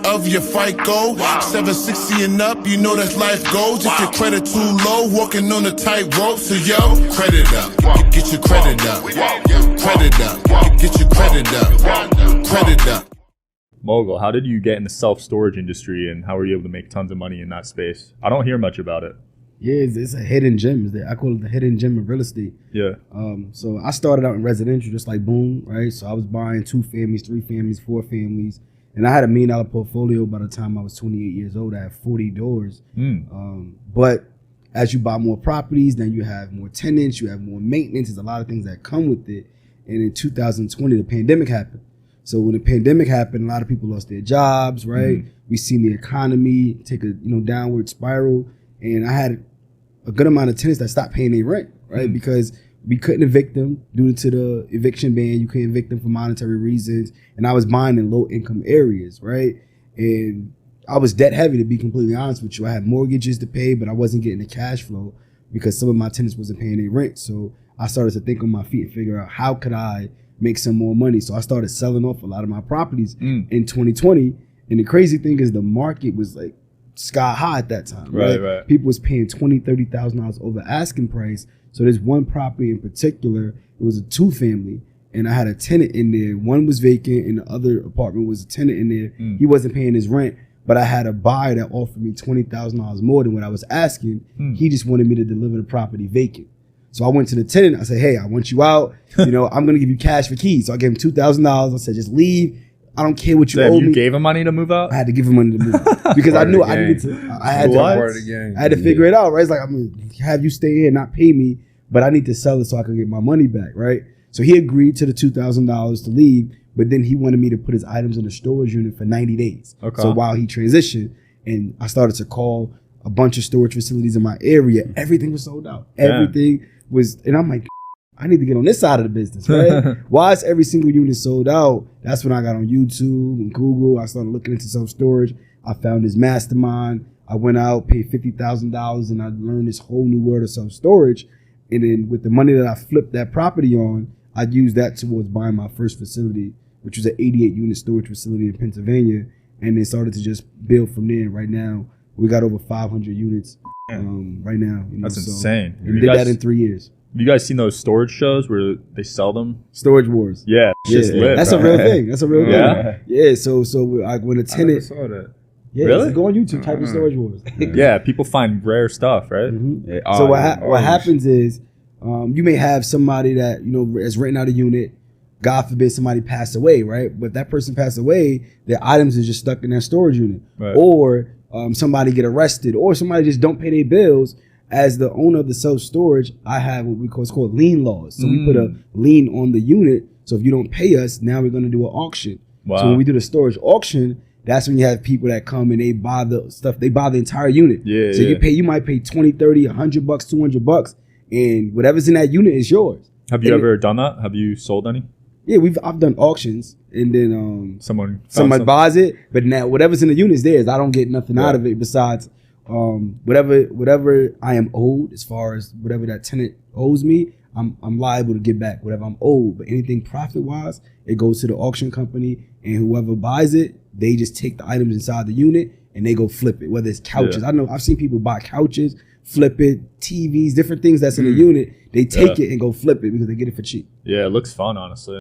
of your FICO. 760 and up, you know that's life goes. If your credit too low, walking on a tightrope. So yo, credit up, get your credit up. Credit up, get your credit up. Credit up. Mogul, how did you get in the self-storage industry, and how were you able to make tons of money in that space? I don't hear much about it. Yeah, it's a hidden gem. I call it the hidden gem of real estate. Yeah. So I started out in residential, just like Boom, right? So I was buying 2 families, 3 families, 4 families. And I had $1 million portfolio by the time I was 28 years old. I had 40 doors. But as you buy more properties, then you have more tenants, you have more maintenance. There's a lot of things that come with it. And in 2020, the pandemic happened. So when the pandemic happened, a lot of people lost their jobs, right? We seen the economy take a downward spiral. And I had a good amount of tenants that stopped paying their rent, right? Because we couldn't evict them due to the eviction ban. You couldn't evict them for monetary reasons. And I was buying in low income areas, right? And I was debt heavy, to be completely honest with you. I had mortgages to pay, but I wasn't getting the cash flow because some of my tenants wasn't paying their rent. So I started to think on my feet and figure out, how could I make some more money? So I started selling off a lot of my properties in 2020. And the crazy thing is the market was like sky high at that time, right? People was paying $20,000, $30,000 over asking price. So there's one property in particular, it was a 2-family, and I had a tenant in there. One was vacant and the other apartment was a tenant in there. He wasn't paying his rent, but I had a buyer that offered me $20,000 more than what I was asking. He just wanted me to deliver the property vacant. So I went to the tenant, I said, hey, I want you out. I'm gonna give you cash for keys. So I gave him $2,000. I said, just leave. I don't care what you owe me. You gave him money to move out? I had to give him money to move out because I knew I needed to. I had to figure it out, right? It's like, I'm going to have you stay here and not pay me, but I need to sell it so I can get my money back, right? So he agreed to the $2,000 to leave, but then he wanted me to put his items in the storage unit for 90 days. Okay. So while he transitioned, and I started to call a bunch of storage facilities in my area, everything was sold out. Everything was, and I'm like, I need to get on this side of the business, right? Why is every single unit sold out? That's when I got on YouTube and Google. I started looking into self-storage. I found this mastermind. I went out, paid $50,000, and I learned this whole new world of self-storage. And then with the money that I flipped that property on, I used that towards buying my first facility, which was an 88-unit storage facility in Pennsylvania. And then started to just build from there. Right now, we got over 500 units right now. That's insane. We did that in 3 years. Have you guys seen those storage shows where they sell them? Storage Wars. Yeah, lit, that's a real thing. That's a real thing. Yeah. So like when a tenant, I saw that. Yeah, really? Go on YouTube, type in Storage Wars. Yeah, people find rare stuff, right? So what happens is, you may have somebody that has renting out a unit. God forbid somebody passed away, right? But if that person passed away, their items are just stuck in that storage unit, or somebody get arrested, or somebody just don't pay their bills. As the owner of the self-storage, I have what we call, it's called lien laws. So we put a lien on the unit. So if you don't pay us, now we're going to do an auction. So when we do the storage auction, that's when you have people that come and they buy the stuff. They buy the entire unit. So you might pay $20, $30, $100, $200, and whatever's in that unit is yours. Have you ever done that? Have you sold any? Yeah, I've done auctions, and then someone buys it, but now whatever's in the unit is theirs. I don't get nothing out of it besides whatever I am owed, as far as whatever that tenant owes me, I'm liable to get back whatever I'm owed. But anything profit wise, it goes to the auction company, and whoever buys it, they just take the items inside the unit and they go flip it. Whether it's couches, I know I've seen people buy couches, flip it, TVs, different things that's in the unit. They take it and go flip it because they get it for cheap. Yeah, it looks fun, honestly.